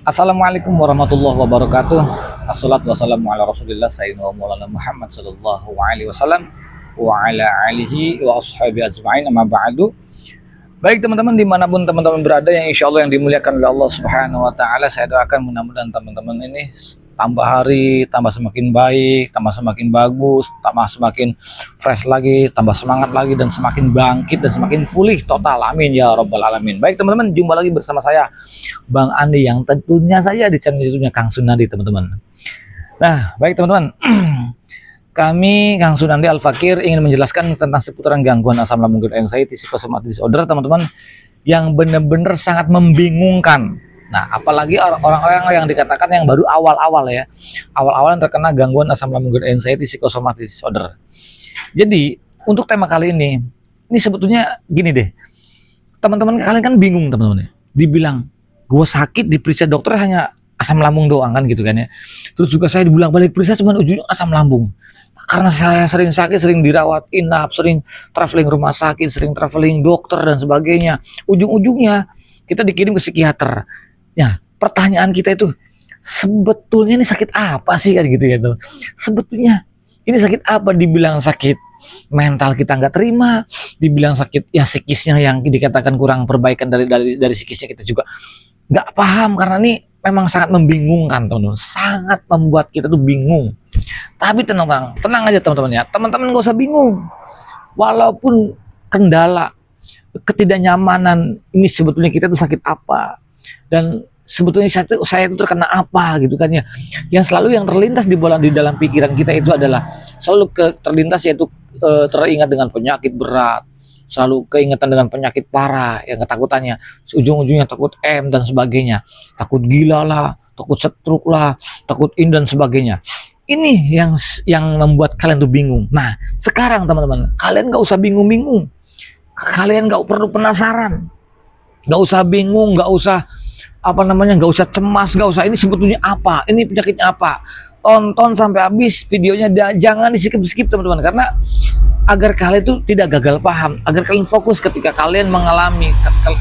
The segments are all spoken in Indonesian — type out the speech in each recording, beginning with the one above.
Assalamualaikum warahmatullahi wabarakatuh. Assalatu wassalamu ala rasulillah sayyidina wa maulana Muhammad sallallahu alaihi wasallam wa ala alihi wa ashabi ajma'in, amma ba'du. Baik teman-teman, dimanapun teman-teman berada yang insya Allah yang dimuliakan oleh Allah subhanahu wa ta'ala, saya doakan mudah-mudahan teman-teman ini tambah hari, tambah semakin baik, tambah semakin bagus, tambah semakin fresh lagi, tambah semangat lagi, dan semakin bangkit dan semakin pulih total, amin ya rabbal alamin. Baik teman-teman, jumpa lagi bersama saya Bang Andi, yang tentunya saya di channel YouTube-nya Kang Sunandi teman-teman. Nah baik teman-teman, kami Kang Sunandi Al-Fakir ingin menjelaskan tentang seputaran gangguan asam lambung dan anxiety psychosomatic disorder teman-teman, yang benar-benar sangat membingungkan. Nah apalagi orang-orang yang dikatakan yang baru awal-awal ya, awal-awal yang terkena gangguan asam lambung dan anxiety psychosomatic disorder. Jadi untuk tema kali ini sebetulnya gini deh, teman-teman kalian kan bingung teman-teman ya, dibilang gue sakit diperiksa dokter hanya asam lambung doang kan gitu kan ya, terus juga saya dibilang balik periksa cuma ujungnya asam lambung. Karena saya sering sakit, sering dirawat inap, sering traveling rumah sakit, sering traveling dokter dan sebagainya, ujung-ujungnya kita dikirim ke psikiater. Ya pertanyaan kita itu, sebetulnya ini sakit apa sih kan gitu ya tuh. Sebetulnya ini sakit apa? Dibilang sakit mental kita nggak terima, dibilang sakit ya psikisnya yang dikatakan kurang perbaikan dari psikisnya kita juga nggak paham, karena ini memang sangat membingungkan teman-teman, sangat membuat kita tuh bingung. Tapi tenang aja teman-teman ya, teman-teman nggak usah bingung. Walaupun kendala ketidaknyamanan ini, sebetulnya kita tuh sakit apa, dan sebetulnya saya itu terkena apa gitu kan ya. Yang selalu yang terlintas di dalam pikiran kita itu adalah selalu terlintas yaitu teringat dengan penyakit berat, selalu keingetan dengan penyakit parah yang ketakutannya ujung-ujungnya takut M dan sebagainya, takut gila lah, takut stroke lah, takut ini dan sebagainya. Ini yang membuat kalian tuh bingung. Nah sekarang teman-teman, kalian nggak usah bingung-bingung, kalian nggak perlu penasaran, nggak usah bingung, nggak usah nggak usah cemas, nggak usah ini sebetulnya apa, ini penyakitnya apa. Tonton sampai habis videonya, jangan di skip teman-teman, karena agar kalian itu tidak gagal paham, agar kalian fokus ketika kalian mengalami,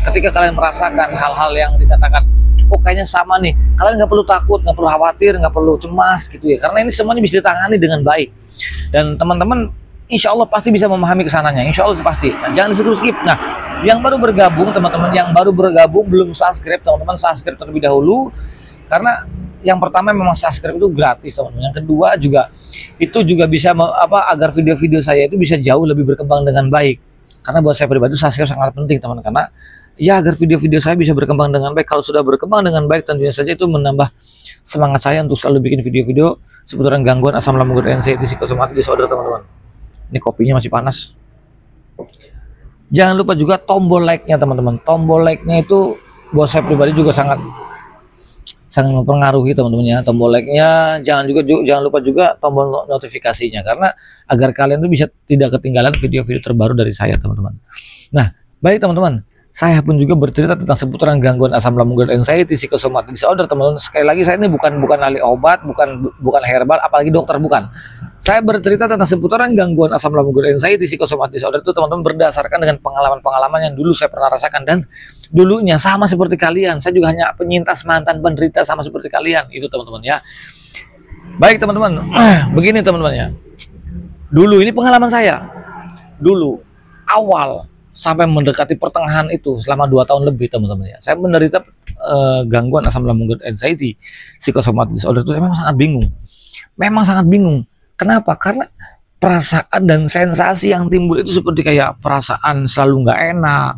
ketika kalian merasakan hal-hal yang dikatakan oh kayaknya sama nih, kalian nggak perlu takut, nggak perlu khawatir, nggak perlu cemas gitu ya, karena ini semuanya bisa ditangani dengan baik. Dan teman-teman insya Allah pasti bisa memahami kesananya, insya Allah pasti. Nah, jangan di-skip. Nah yang baru bergabung teman-teman, yang baru bergabung belum subscribe, teman-teman subscribe terlebih dahulu, karena yang pertama memang subscribe itu gratis teman-teman. Yang kedua juga itu juga bisa agar video-video saya itu bisa jauh lebih berkembang dengan baik. Karena buat saya pribadi subscribe sangat penting teman-teman, karena ya agar video-video saya bisa berkembang dengan baik. Kalau sudah berkembang dengan baik, tentunya saja itu menambah semangat saya untuk selalu bikin video-video seputaran gangguan asam lambung dan anxiety psychosomatic disorder teman-teman. Ini kopinya masih panas. Jangan lupa juga tombol like-nya teman-teman. Tombol like-nya itu buat saya pribadi juga sangat mempengaruhi teman-teman ya. Tombol like-nya jangan lupa juga tombol notifikasinya, karena agar kalian tuh bisa tidak ketinggalan video-video terbaru dari saya teman-teman. Nah baik teman-teman, saya pun juga bercerita tentang seputaran gangguan asam lambung dan anxiety psychosomatic disorder teman-teman. Sekali lagi saya ini bukan ahli obat, bukan herbal, apalagi dokter, bukan. Saya bercerita tentang seputaran gangguan asam lambung dan anxiety psychosomatic disorder itu teman-teman berdasarkan dengan pengalaman-pengalaman yang dulu saya pernah rasakan, dan dulunya sama seperti kalian, saya juga hanya penyintas mantan penderita sama seperti kalian itu teman-teman ya. Baik teman-teman, begini teman-teman ya, dulu ini pengalaman saya dulu awal sampai mendekati pertengahan itu, selama 2 tahun lebih teman-teman ya, saya menderita gangguan asam lambung dan anxiety psychosomatic disorder itu. Saya memang sangat bingung. Kenapa? Karena perasaan dan sensasi yang timbul itu seperti kayak perasaan selalu nggak enak,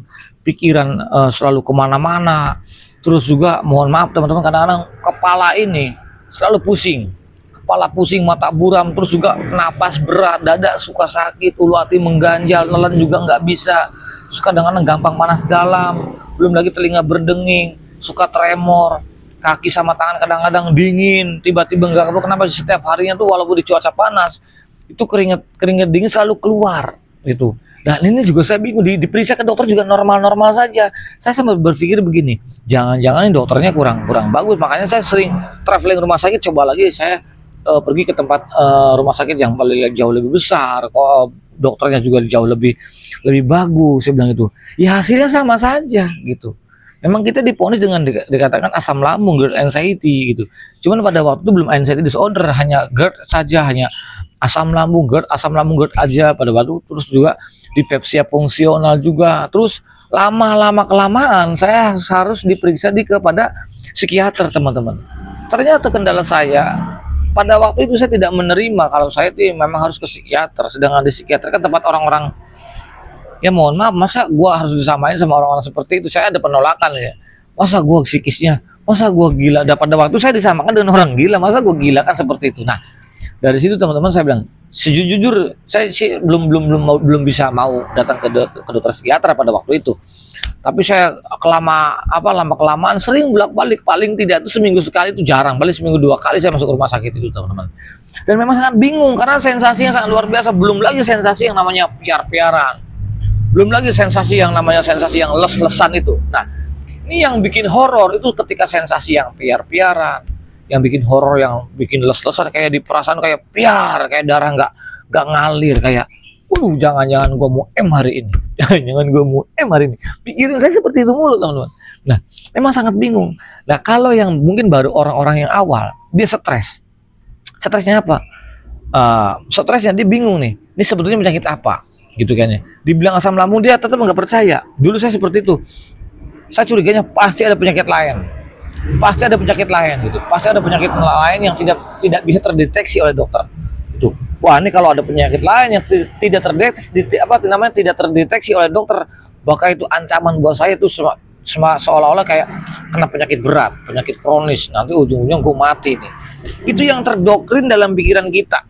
pikiran selalu kemana-mana, terus juga mohon maaf teman-teman, kadang-kadang kepala ini selalu pusing, kepala pusing, mata buram, terus juga napas berat, dada suka sakit, ulu hati mengganjal, nelen juga nggak bisa, terus kadang-kadang gampang panas dalam, belum lagi telinga berdenging, suka tremor, kaki sama tangan kadang-kadang dingin, tiba-tiba nggak tahu kenapa setiap harinya tuh walaupun di cuaca panas itu keringat dingin selalu keluar gitu. Dan ini juga saya bingung, diperiksa ke dokter juga normal-normal saja. Saya sempat berpikir begini, jangan-jangan ini dokternya kurang bagus, makanya saya sering traveling rumah sakit. Coba lagi saya pergi ke tempat rumah sakit yang jauh lebih besar, kok dokternya juga jauh lebih bagus. Saya bilang itu, ya hasilnya sama saja gitu. Memang kita diponis dengan dikatakan asam lambung, GERD anxiety gitu. Cuman pada waktu itu belum anxiety disorder, hanya GERD saja, hanya asam lambung GERD aja pada waktu. Terus juga dipepsia fungsional juga. Terus lama-lama kelamaan saya harus diperiksa kepada psikiater, teman-teman. Ternyata kendala saya pada waktu itu, saya tidak menerima kalau saya itu memang harus ke psikiater. Sedangkan di psikiater kan tempat orang-orang, ya mohon maaf, masa gua harus disamain sama orang-orang seperti itu? Saya ada penolakan ya. Masa gua psikisnya, masa gua gila? Dan pada waktu saya disamakan dengan orang gila, masa gua gila kan seperti itu. Nah, dari situ teman-teman saya bilang, sejujur saya sih belum bisa mau datang ke dokter psikiater pada waktu itu. Tapi saya lama kelamaan sering bolak-balik, paling tidak itu seminggu sekali, itu jarang, paling seminggu 2 kali saya masuk rumah sakit itu, teman-teman. Dan memang sangat bingung karena sensasinya sangat luar biasa. Belum lagi sensasi yang namanya piar-piaran, belum lagi sensasi yang namanya sensasi yang les-lesan itu. Nah, ini yang bikin horor itu ketika sensasi yang piar-piaran, yang bikin horor, yang bikin les-lesan, kayak di perasaan kayak piar, kayak darah nggak ngalir, kayak jangan-jangan gue mau hari ini, jangan-jangan gue mau hari ini. Pikirin saya seperti itu mulu, teman-teman. Nah, memang sangat bingung. Nah, kalau yang mungkin baru orang-orang yang awal, dia stres. Stresnya apa? Stresnya dia bingung nih, ini sebetulnya penyakit apa gitu kan ya. Dibilang asam lambung dia tetap nggak percaya. Dulu saya seperti itu, saya curiganya pasti ada penyakit lain, pasti ada penyakit lain gitu, pasti ada penyakit lain yang tidak bisa terdeteksi oleh dokter. Itu, wah, ini kalau ada penyakit lain yang tidak terdeteksi oleh dokter, maka itu ancaman buat saya. Itu seolah-olah kayak kena penyakit berat, penyakit kronis, nanti ujung-ujungnya gue mati nih. Itu yang terdoktrin dalam pikiran kita.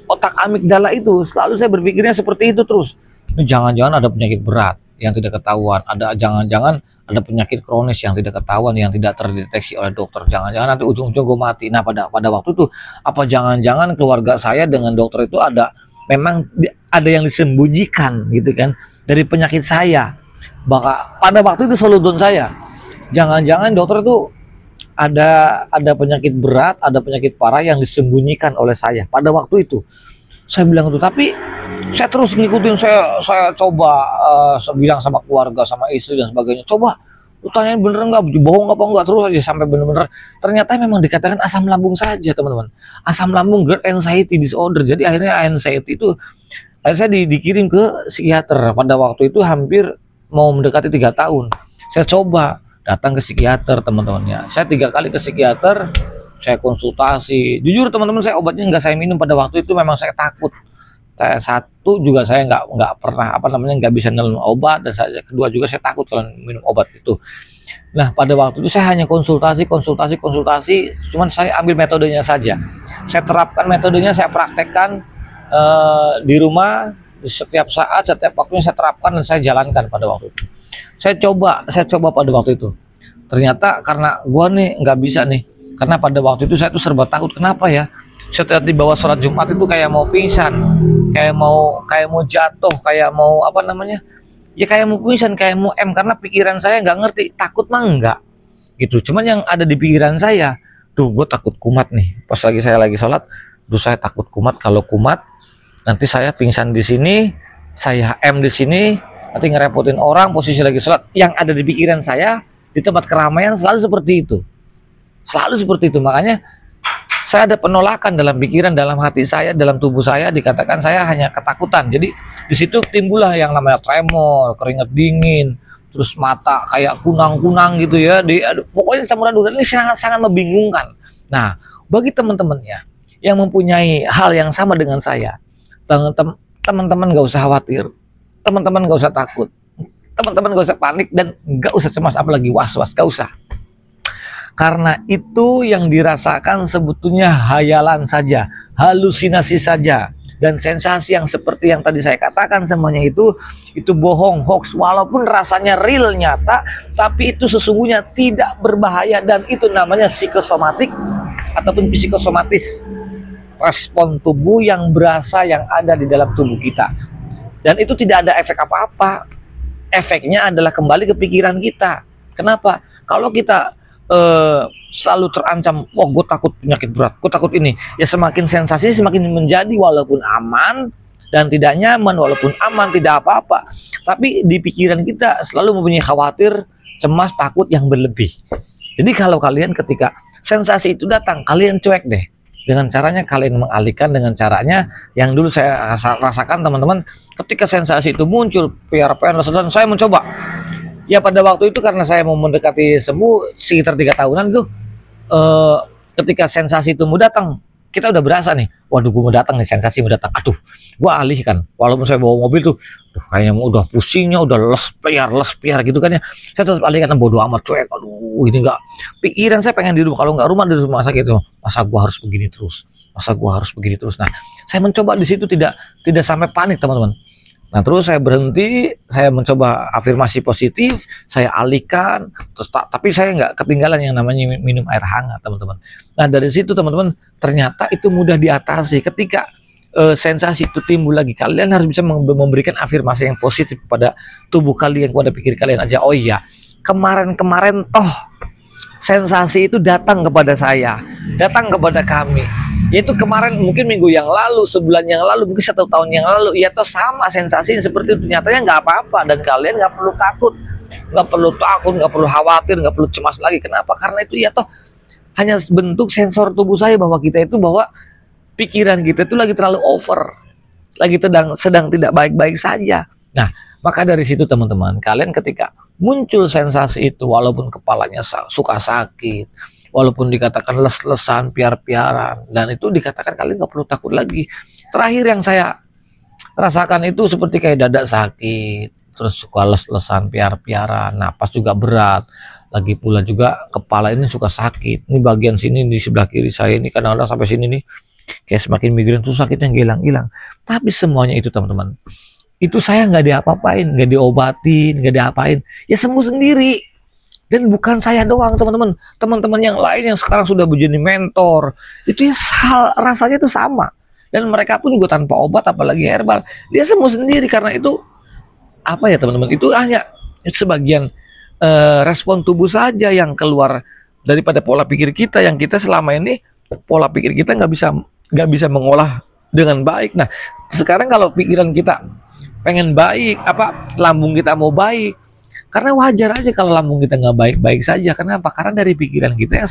Otak amigdala itu selalu saya berpikirnya seperti itu terus. Ini jangan-jangan ada penyakit berat yang tidak ketahuan, jangan-jangan ada penyakit kronis yang tidak ketahuan, yang tidak terdeteksi oleh dokter. Jangan-jangan nanti ujung-ujung gue mati. Nah, pada waktu itu, apa jangan-jangan keluarga saya dengan dokter itu memang ada yang disembunyikan gitu kan dari penyakit saya. Pada waktu itu seludon saya, jangan-jangan dokter itu ada penyakit berat, ada penyakit parah yang disembunyikan oleh saya pada waktu itu. Saya bilang itu, tapi saya terus ngikutin, saya coba bilang sama keluarga, sama istri dan sebagainya, coba lu tanyain bener nggak, bohong apa enggak, terus aja sampai bener-bener ternyata memang dikatakan asam lambung saja, teman-teman. Asam lambung, GERD anxiety disorder. Jadi akhirnya anxiety itu saya dikirim ke psikiater. Pada waktu itu hampir mau mendekati 3 tahun. Saya coba datang ke psikiater, teman-teman ya. Saya 3 kali ke psikiater, saya konsultasi. Jujur teman-teman, saya obatnya nggak saya minum pada waktu itu, memang saya takut. Satu juga saya nggak pernah nggak bisa minum obat, dan kedua juga saya takut kalau minum obat itu. Nah, pada waktu itu saya hanya konsultasi, cuman saya ambil metodenya saja. Saya terapkan metodenya, saya praktekkan di rumah, setiap saat, setiap waktunya saya terapkan dan saya jalankan pada waktu itu. Saya coba pada waktu itu. Ternyata karena gua nih nggak bisa nih, karena pada waktu itu saya tuh serba takut. Kenapa ya? Setiap dibawa sholat Jumat itu kayak mau pingsan, kayak mau jatuh, kayak mau ya kayak mau pingsan, kayak mau karena pikiran saya nggak ngerti, takut mah enggak gitu. Cuman yang ada di pikiran saya, tuh gue takut kumat nih. Pas saya lagi sholat, tuh saya takut kumat. Kalau kumat nanti saya pingsan di sini, saya di sini, nanti ngerepotin orang posisi lagi sholat. Yang ada di pikiran saya di tempat keramaian selalu seperti itu, makanya saya ada penolakan dalam pikiran, dalam hati saya, dalam tubuh saya, dikatakan saya hanya ketakutan. Jadi di situ timbullah yang namanya tremor, keringat dingin, terus mata kayak kunang-kunang gitu ya. Pokoknya campuran udara ini sangat membingungkan. Nah, bagi teman-temannya yang mempunyai hal yang sama dengan saya, teman-teman gak usah khawatir, teman-teman gak usah takut, teman-teman gak usah panik, dan gak usah cemas, apalagi was-was, gak usah. Karena itu yang dirasakan sebetulnya hayalan saja, halusinasi saja, dan sensasi yang seperti yang tadi saya katakan, semuanya itu bohong, hoax. Walaupun rasanya real, nyata, tapi itu sesungguhnya tidak berbahaya, dan itu namanya psikosomatik ataupun psikosomatis, respon tubuh yang berasa yang ada di dalam tubuh kita, dan itu tidak ada efek apa-apa. Efeknya adalah kembali ke pikiran kita. Kenapa? Kalau kita selalu terancam, wah gue takut penyakit berat, gue takut ini, ya semakin sensasi semakin menjadi, walaupun aman dan tidak nyaman, walaupun aman tidak apa-apa, tapi di pikiran kita selalu mempunyai khawatir, cemas, takut yang berlebih. Jadi kalau kalian ketika sensasi itu datang, kalian cuek deh. Dengan caranya kalian mengalihkan dengan caranya yang dulu saya rasakan teman-teman, ketika sensasi itu muncul, piar-piar, saya mencoba. Ya pada waktu itu karena saya mau mendekati sembuh sekitar 3 tahunan itu, ketika sensasi itu mau datang, kita udah berasa nih, waduh gue mau datang nih, sensasi mau datang, aduh gue alihkan. Walaupun saya bawa mobil tuh kayaknya udah pusingnya, udah les piar gitu kan ya, saya tetap alihkan, bodo amat, cuek, aduh ini enggak, pikiran saya pengen di rumah, kalau nggak rumah di rumah sakit itu, masa gue harus begini terus, nah saya mencoba di situ tidak sampai panik teman-teman. Nah terus saya berhenti, saya mencoba afirmasi positif, saya alihkan, terus tapi saya nggak ketinggalan yang namanya minum air hangat teman-teman. Nah dari situ teman-teman, ternyata itu mudah diatasi. Ketika sensasi itu timbul lagi, kalian harus bisa memberikan afirmasi yang positif kepada tubuh kalian, kepada pikir kalian aja. Oh iya, kemarin-kemarin toh sensasi itu datang kepada saya, datang kepada kami. Yaitu kemarin mungkin minggu yang lalu, sebulan yang lalu, mungkin 1 tahun yang lalu, ya toh sama sensasinya seperti itu. Nyatanya nggak apa-apa, dan kalian nggak perlu takut, nggak perlu khawatir, nggak perlu cemas lagi. Kenapa? Karena itu ya toh hanya bentuk sensor tubuh saya bahwa kita itu, bahwa pikiran kita itu lagi terlalu over, lagi sedang tidak baik-baik saja. Nah maka dari situ teman-teman, kalian ketika muncul sensasi itu, walaupun kepalanya suka sakit, walaupun dikatakan les-lesan, piar-piaran, dan itu dikatakan kalian nggak perlu takut lagi. Terakhir yang saya rasakan itu seperti kayak dada sakit, terus suka les-lesan, piar-piaran, napas juga berat, lagi pula juga kepala ini suka sakit. Ini bagian sini di sebelah kiri saya ini kadang-kadang sampai sini nih, kayak semakin migrain tuh sakitnya hilang-hilang. Tapi semuanya itu teman-teman, itu saya nggak diapa-apain, nggak diobatin, nggak diapain, ya sembuh sendiri. Dan bukan saya doang teman-teman, teman-teman yang lain yang sekarang sudah menjadi mentor, itu ya rasanya itu sama. Dan mereka pun juga tanpa obat, apalagi herbal, dia sembuh sendiri. Karena itu apa ya teman-teman, itu hanya sebagian respon tubuh saja yang keluar daripada pola pikir kita, yang kita selama ini pola pikir kita nggak bisa mengolah dengan baik. Nah sekarang kalau pikiran kita pengen baik, lambung kita mau baik, karena wajar aja kalau lambung kita nggak baik-baik saja. Kenapa? Karena dari pikiran kita yang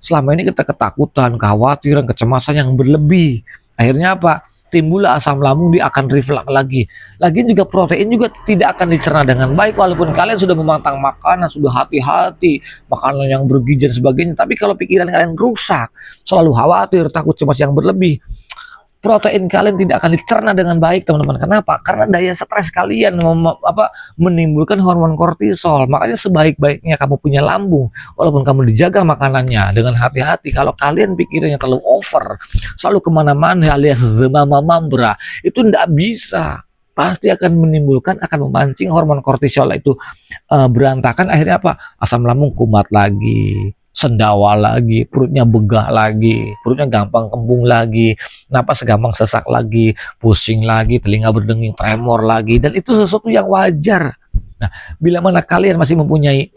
selama ini kita ketakutan, kekhawatiran, kecemasan yang berlebih. Akhirnya apa? Timbullah asam lambung, dia akan reflux lagi. Lagian juga protein juga tidak akan dicerna dengan baik, walaupun kalian sudah mematang makanan, sudah hati-hati, makanan yang bergizi dan sebagainya. Tapi kalau pikiran kalian rusak, selalu khawatir, takut, cemas yang berlebih, protein kalian tidak akan dicerna dengan baik teman-teman. Kenapa? Karena daya stres kalian menimbulkan hormon kortisol. Makanya sebaik-baiknya kamu punya lambung, walaupun kamu dijaga makanannya dengan hati-hati, kalau kalian pikirannya terlalu over, selalu kemana-mana alias zemamamambra, itu tidak bisa. Pasti akan menimbulkan, akan memancing hormon kortisol itu berantakan. Akhirnya apa? Asam lambung kumat lagi, sendawa lagi, perutnya begah lagi, perutnya gampang kembung lagi, napas gampang sesak lagi, pusing lagi, telinga berdenging, tremor lagi, dan itu sesuatu yang wajar. Nah, bila mana kalian masih mempunyai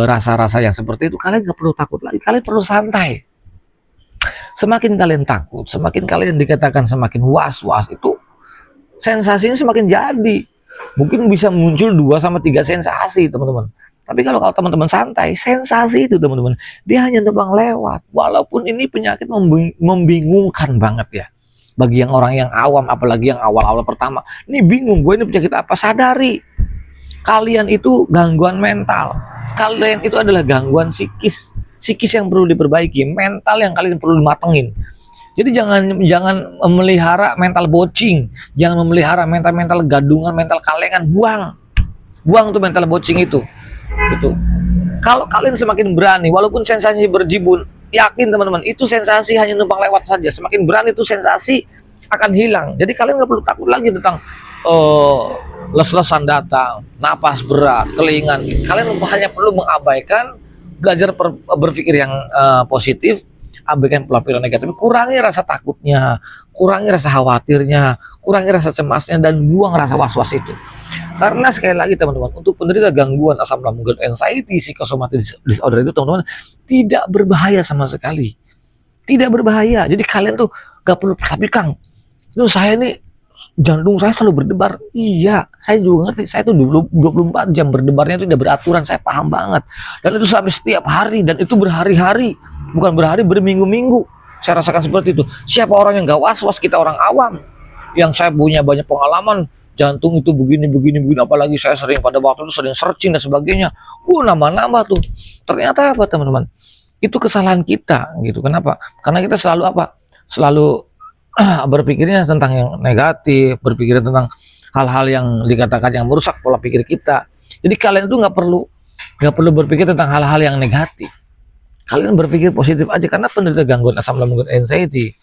rasa-rasa yang seperti itu, kalian nggak perlu takut lagi, kalian perlu santai. Semakin kalian takut, semakin kalian dikatakan semakin was-was, itu sensasinya semakin jadi. Mungkin bisa muncul 2-3 sensasi teman-teman. Tapi kalau teman-teman santai, sensasi itu teman-teman, dia hanya numpang lewat. Walaupun ini penyakit membingungkan banget ya. Bagi yang orang yang awam, apalagi yang awal-awal pertama. Ini bingung, gue ini penyakit apa? Sadari, kalian itu gangguan mental. Kalian itu adalah gangguan psikis. Psikis yang perlu diperbaiki, mental yang kalian perlu dimatengin. Jadi jangan memelihara mental bocing, jangan memelihara mental gadungan, mental kalengan, buang tuh mental bocing itu. Gitu. Kalau kalian semakin berani, walaupun sensasi berjibun, yakin teman-teman, itu sensasi hanya numpang lewat saja. Semakin berani itu sensasi akan hilang. Jadi kalian nggak perlu takut lagi tentang les-lesan datang, napas berat, kelingan. Kalian hanya perlu mengabaikan, belajar berpikir yang positif, abaikan pola pikir negatif, kurangi rasa takutnya, kurangi rasa khawatirnya, kurangi rasa cemasnya, dan buang rasa was-was itu. Karena sekali lagi teman-teman, untuk penderita gangguan asam lambung, anxiety, psychosomatic disorder itu teman-teman tidak berbahaya sama sekali, tidak berbahaya. Jadi kalian tuh gak perlu, tapi Kang, itu saya ini jantung saya selalu berdebar. Iya, saya juga ngerti. Saya tuh 24 jam berdebarnya itu tidak beraturan. Saya paham banget. Dan itu sampai setiap hari. Dan itu berhari-hari. Bukan berhari, berminggu-minggu. Saya rasakan seperti itu. Siapa orang yang gak was-was? Kita orang awam. Yang saya punya banyak pengalaman. Jantung itu begini. Apalagi saya sering pada waktu itu sering searching dan sebagainya. Nambah-nambah tuh. Ternyata apa teman-teman? Itu kesalahan kita gitu. Kenapa? Karena kita selalu apa? Selalu berpikirnya tentang yang negatif, berpikir tentang hal-hal yang dikatakan yang merusak pola pikir kita. Jadi kalian itu nggak perlu berpikir tentang hal-hal yang negatif. Kalian berpikir positif aja, karena penderita gangguan asam lambung dan anxiety,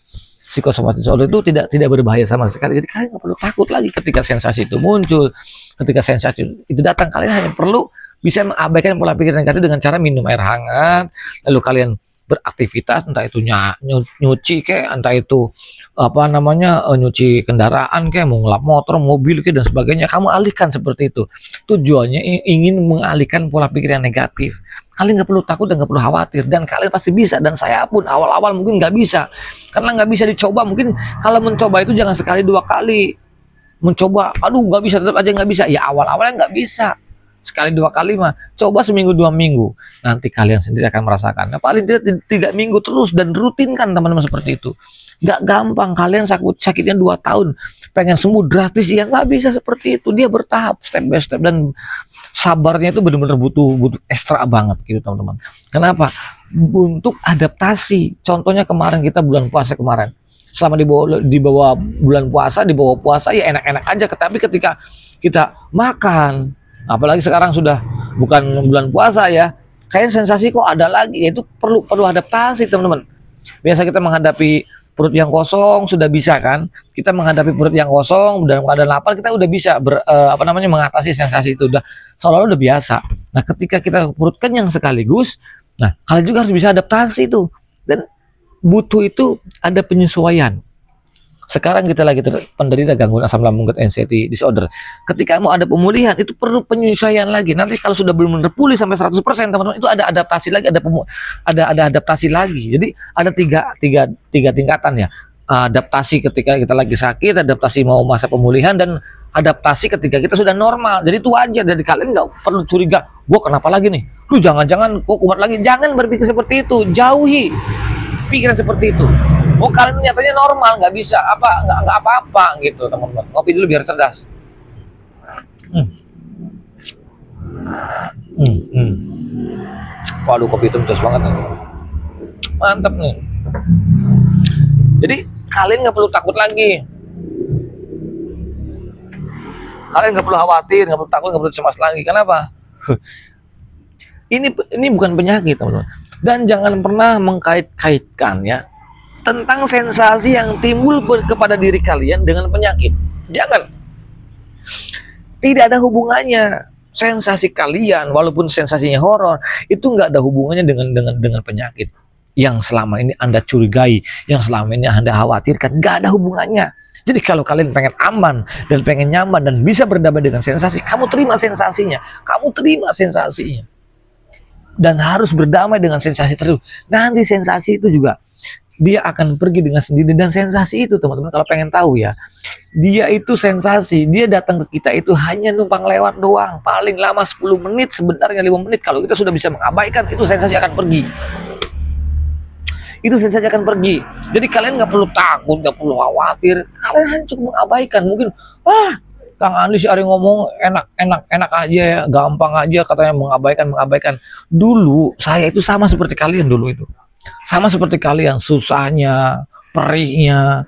psikosomatik disorder itu tidak berbahaya sama sekali. Jadi kalian nggak perlu takut lagi ketika sensasi itu muncul, ketika sensasi itu datang. Kalian hanya perlu bisa mengabaikan pola pikir negatif dengan cara minum air hangat, lalu kalian beraktivitas, entah itu nyuci kayak, entah itu apa namanya nyuci kendaraan kayak, mau ngelap motor, mobil kayak dan sebagainya. Kamu alihkan seperti itu. Tujuannya ingin mengalihkan pola pikir yang negatif. Kalian nggak perlu takut dan nggak perlu khawatir, dan kalian pasti bisa. Dan saya pun awal-awal mungkin nggak bisa, karena nggak bisa dicoba. Mungkin kalau mencoba itu jangan sekali dua kali mencoba, aduh nggak bisa, tetap aja nggak bisa. Ya awal-awalnya nggak bisa. Sekali dua kali mah, coba seminggu 2 minggu, nanti kalian sendiri akan merasakan. Nah, paling tidak minggu terus, dan rutinkan teman-teman seperti itu. Nggak gampang. Kalian sakitnya 2 tahun pengen sembuh drastis, ya nggak bisa seperti itu. Dia bertahap, step by step, dan sabarnya itu benar-benar butuh ekstra banget gitu teman-teman. Kenapa? Untuk adaptasi. Contohnya kemarin kita bulan puasa kemarin, selama di bawah bulan puasa, di bawah puasa ya enak-enak aja. Tapi ketika kita makan, apalagi sekarang sudah bukan bulan puasa ya, kayak sensasi kok ada lagi. Itu perlu adaptasi teman-teman. Biasa kita menghadapi perut yang kosong sudah bisa kan, kita menghadapi perut yang kosong dalam keadaan lapar, kita udah bisa mengatasi sensasi itu, udah seolah-olah udah biasa. Nah ketika kita perut kenyang sekaligus, nah kalian juga harus bisa adaptasi itu, dan butuh itu ada penyesuaian. Sekarang kita lagi penderita gangguan asam lambung dan anxiety disorder. Ketika mau ada pemulihan, itu perlu penyesuaian lagi. Nanti kalau sudah belum pulih sampai 100%, teman-teman, itu ada adaptasi lagi, ada adaptasi lagi. Jadi ada tiga tingkatan ya. Adaptasi ketika kita lagi sakit, adaptasi mau masa pemulihan, dan adaptasi ketika kita sudah normal. Jadi itu wajar. Dari kalian nggak perlu curiga, gua kenapa lagi nih? Lu jangan-jangan kok kumat lagi. Jangan berpikir seperti itu. Jauhi pikiran seperti itu. Oh kalian nyatanya normal, nggak bisa nggak apa-apa gitu teman-teman. Ngopi dulu biar cerdas. Waduh, kopi itu jos banget nih. Mantap nih. Jadi kalian nggak perlu takut lagi. Kalian nggak perlu khawatir, nggak perlu takut, nggak perlu cemas lagi. Kenapa? Ini bukan penyakit teman-teman. Dan jangan pernah mengkait-kaitkan ya tentang sensasi yang timbul kepada diri kalian dengan penyakit. Jangan. Tidak ada hubungannya. Sensasi kalian, walaupun sensasinya horor, itu nggak ada hubungannya dengan penyakit yang selama ini Anda curigai, yang selama ini Anda khawatirkan. Nggak ada hubungannya. Jadi kalau kalian pengen aman dan pengen nyaman dan bisa berdamai dengan sensasi, kamu terima sensasinya. Kamu terima sensasinya. Dan harus berdamai dengan sensasi tersebut. Nanti sensasi itu juga dia akan pergi dengan sendiri. Dan sensasi itu teman-teman, kalau pengen tahu ya, dia itu sensasi, dia datang ke kita itu hanya numpang lewat doang, paling lama 10 menit, sebenarnya 5 menit. Kalau kita sudah bisa mengabaikan, itu sensasi akan pergi. Itu sensasi akan pergi. Jadi kalian nggak perlu takut, nggak perlu khawatir, kalian hanya cukup mengabaikan. Mungkin Kang Andi si Ari ngomong enak aja ya, gampang aja katanya, mengabaikan. Dulu saya itu sama seperti kalian dulu itu. Sama seperti kalian, susahnya, perihnya,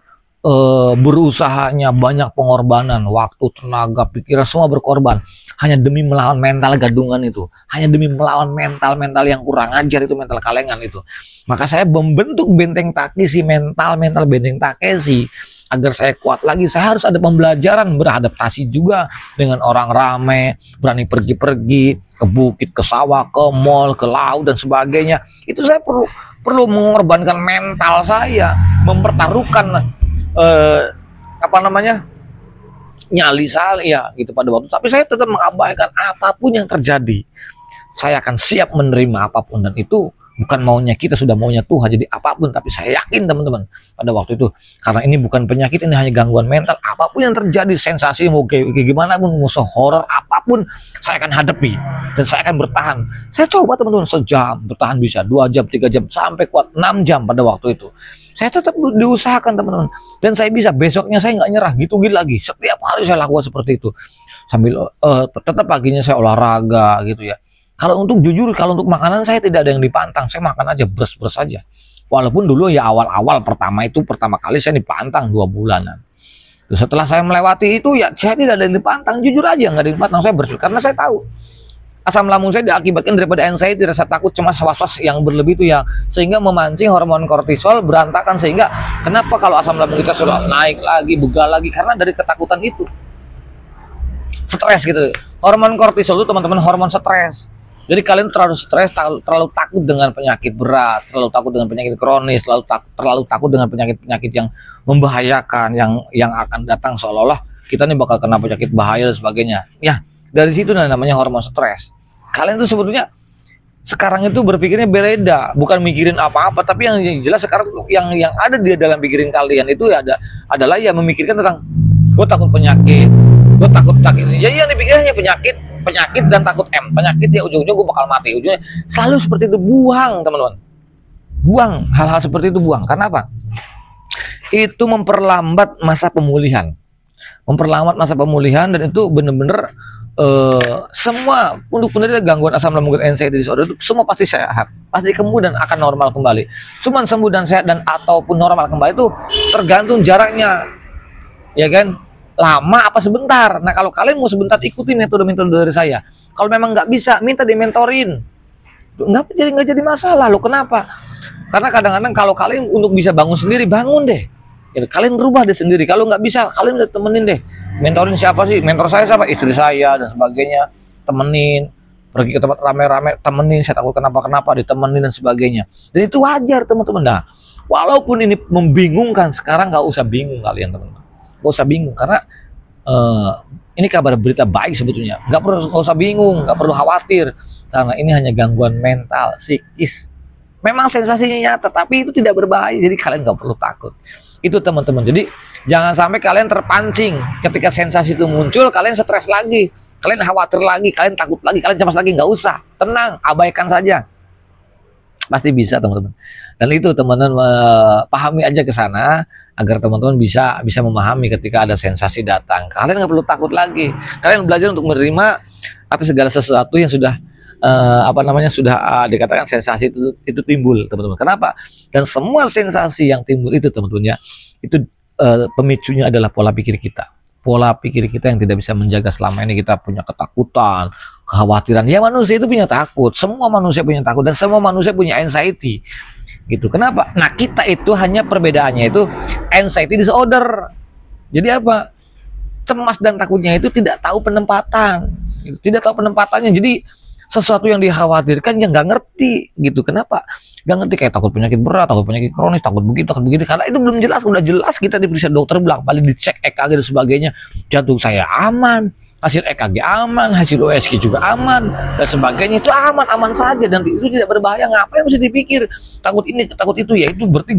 berusahanya, banyak pengorbanan, waktu, tenaga, pikiran, semua berkorban. Hanya demi melawan mental gadungan itu. Hanya demi melawan mental yang kurang ajar itu, mental kalengan itu. Maka saya membentuk benteng Takeshi, mental benteng Takeshi. Agar saya kuat lagi, saya harus ada pembelajaran, beradaptasi juga dengan orang ramai, berani pergi-pergi, ke bukit, ke sawah, ke mall, ke laut, dan sebagainya. Itu saya perlu mengorbankan mental saya, mempertaruhkan nyali saya gitu pada waktu. Tapi saya tetap mengabaikan apapun yang terjadi. Saya akan siap menerima apapun, dan itu bukan maunya kita, sudah maunya Tuhan. Jadi apapun, tapi saya yakin teman-teman pada waktu itu, karena ini bukan penyakit, ini hanya gangguan mental. Apapun yang terjadi, sensasi mau kayak gimana pun, musuh horor apapun, saya akan hadapi dan saya akan bertahan. Saya coba teman-teman, sejam bertahan bisa, 2 jam, 3 jam, sampai kuat 6 jam pada waktu itu. Saya tetap diusahakan teman-teman, dan saya bisa. Besoknya saya nggak nyerah, gitu lagi. Setiap hari saya lakukan seperti itu, sambil tetap paginya saya olahraga gitu ya. Kalau untuk jujur, kalau untuk makanan saya tidak ada yang dipantang, saya makan aja beres-beres aja. Walaupun dulu ya awal-awal pertama kali saya dipantang 2 bulanan. Terus setelah saya melewati itu ya saya tidak ada yang dipantang, jujur aja nggak ada yang dipantang, saya bersyukur karena saya tahu asam lambung saya diakibatkan daripada anxiety, rasa takut, cemas, was-was yang berlebih itu ya, sehingga memancing hormon kortisol berantakan. Sehingga kenapa kalau asam lambung kita sudah naik lagi, begal lagi, karena dari ketakutan itu, stres gitu. Hormon kortisol itu teman-teman hormon stres. Jadi kalian terlalu stres, terlalu takut dengan penyakit berat, terlalu takut dengan penyakit kronis, terlalu takut dengan penyakit-penyakit yang membahayakan, yang akan datang, seolah-olah kita nih bakal kena penyakit bahaya dan sebagainya. Ya, dari situ namanya hormon stres. Kalian tuh sebetulnya sekarang itu berpikirnya beda, bukan mikirin apa-apa, tapi yang jelas sekarang yang ada di dalam pikiran kalian itu adalah ya memikirkan tentang gue takut penyakit, gue takut sakit. Jadi yang dipikirnya penyakit dan takut penyakit ya, ujung-ujungnya gue bakal mati, ujungnya selalu seperti itu. Buang teman-teman, buang hal-hal seperti itu, buang. Karena apa? Itu memperlambat masa pemulihan, dan itu bener-bener semua untuk penderita gangguan asam lambung anxiety disorder itu semua pasti sehat, pasti kemudian akan normal kembali. Cuman sembuh dan sehat dan ataupun normal kembali itu tergantung jaraknya, ya kan? Lama apa sebentar. Nah kalau kalian mau sebentar, ikuti metode dari saya. Kalau memang nggak bisa, minta dimentorin. Nggak jadi masalah. Lo kenapa? Karena kadang-kadang kalau kalian untuk bisa bangun sendiri, bangun deh. Ya, kalian rubah deh sendiri. Kalau nggak bisa, kalian udah temenin deh. Mentorin siapa sih? Mentor saya siapa? Istri saya dan sebagainya. Temenin. Pergi ke tempat rame-rame, temenin. Saya takut kenapa-kenapa, ditemenin dan sebagainya. Dan itu wajar teman-teman. Nah, walaupun ini membingungkan, sekarang nggak usah bingung kalian teman-teman. Gak usah bingung, karena ini kabar berita baik sebetulnya. Gak usah bingung, gak perlu khawatir, karena ini hanya gangguan mental, psikis. Memang sensasinya nyata, tapi itu tidak berbahaya, jadi kalian gak perlu takut. Itu teman-teman. Jadi jangan sampai kalian terpancing ketika sensasi itu muncul, kalian stres lagi, kalian khawatir lagi, kalian takut lagi, kalian cemas lagi. Gak usah, tenang, abaikan saja. Pasti bisa teman-teman. Dan itu teman-teman pahami aja ke sana, agar teman-teman bisa memahami ketika ada sensasi datang. Kalian nggak perlu takut lagi. Kalian belajar untuk menerima atas segala sesuatu yang sudah sudah dikatakan sensasi itu timbul, teman-teman. Kenapa? Dan semua sensasi yang timbul itu teman-teman ya, itu pemicunya adalah pola pikir kita. Pola pikir kita yang tidak bisa menjaga. Selama ini kita punya ketakutan, kekhawatiran. Ya manusia itu punya takut. Semua manusia punya takut dan semua manusia punya anxiety. Gitu. Kenapa? Nah, kita itu hanya perbedaannya itu anxiety disorder. Jadi apa? Cemas dan takutnya itu tidak tahu penempatan. Tidak tahu penempatannya. Jadi sesuatu yang dikhawatirkan yang nggak ngerti gitu. Kenapa? Nggak ngerti, kayak takut penyakit berat, takut penyakit kronis, takut begitu, takut begitu. Karena itu belum jelas. Udah jelas kita diperiksa dokter, bilang paling dicek EKG dan sebagainya. Jantung saya aman, hasil EKG aman, hasil USG juga aman dan sebagainya. Itu aman-aman saja dan itu tidak berbahaya. Ngapain mesti dipikir takut ini, takut itu? Ya itu berarti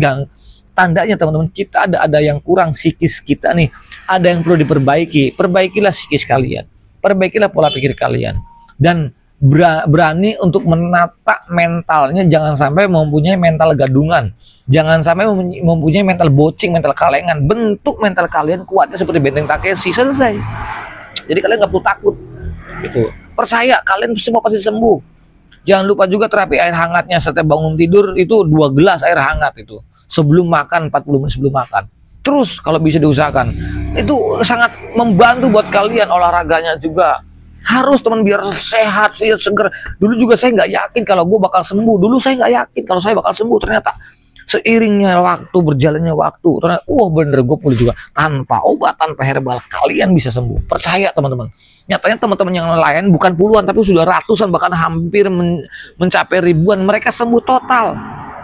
tandanya teman-teman, kita ada yang kurang psikis kita nih. Ada yang perlu diperbaiki. Perbaikilah psikis kalian, perbaikilah pola pikir kalian, dan berani untuk menata mentalnya. Jangan sampai mempunyai mental gadungan, jangan sampai mempunyai mental bocing, mental kalengan. Bentuk mental kalian kuatnya seperti benteng Takeshi, selesai. Jadi kalian nggak perlu takut gitu. Percaya, kalian semua pasti sembuh. Jangan lupa juga terapi air hangatnya. Setiap bangun tidur itu 2 gelas air hangat itu sebelum makan, 40 menit sebelum makan. Terus kalau bisa diusahakan, itu sangat membantu buat kalian. Olahraganya juga harus teman, biar sehat, seger. Dulu juga saya nggak yakin kalau gue bakal sembuh. Dulu saya nggak yakin kalau saya bakal sembuh. Ternyata seiringnya waktu, berjalannya waktu, ternyata bener gue pulih juga. Tanpa obat, tanpa herbal, kalian bisa sembuh. Percaya teman-teman. Nyatanya teman-teman yang lain bukan puluhan, tapi sudah ratusan, bahkan hampir mencapai ribuan. Mereka sembuh total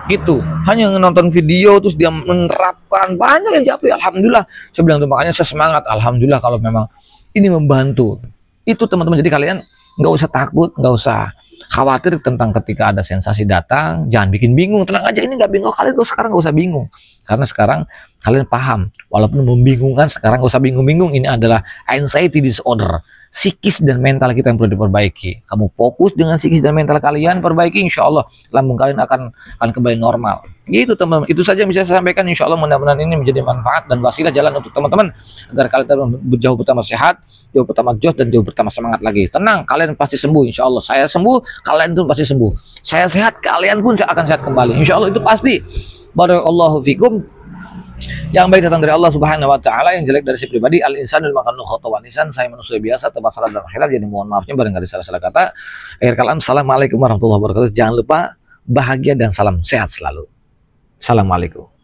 gitu. Hanya nonton video terus dia menerapkan. Banyak yang japri, alhamdulillah. Saya bilang tuh, makanya saya semangat, alhamdulillah kalau memang ini membantu. Itu teman-teman. Jadi kalian nggak usah takut, nggak usah khawatir tentang ketika ada sensasi datang, jangan bikin bingung. Tenang aja, ini nggak bingung. Kalian sekarang nggak usah bingung, karena sekarang kalian paham, walaupun membingungkan sekarang nggak usah bingung-bingung. Ini adalah anxiety disorder, psikis dan mental kita yang perlu diperbaiki. Kamu fokus dengan psikis dan mental kalian, perbaiki, insya Allah lambung kalian akan kembali normal. Gitu teman-teman, itu saja yang bisa saya sampaikan. Insya Allah mudah-mudahan ini menjadi manfaat dan wasilah jalan untuk teman-teman agar kalian jauh pertama sehat, jauh pertama jos, dan jauh pertama semangat lagi. Tenang, kalian pasti sembuh, insya Allah. Saya sembuh, kalian pun pasti sembuh. Saya sehat, kalian pun akan sehat kembali, insya Allah, itu pasti. Barakallahu fikum. Yang baik datang dari Allah Subhanahu wa taala, yang jelek dari si pribadi. Al insanul makhluk khata'an insan. Saya manusia biasa, termasalah dalam akhirat, jadi mohon maafnya barangkali salah-salah kata. Akhir kalam, assalamualaikum warahmatullahi wabarakatuh. Jangan lupa bahagia dan salam sehat selalu. Assalamualaikum.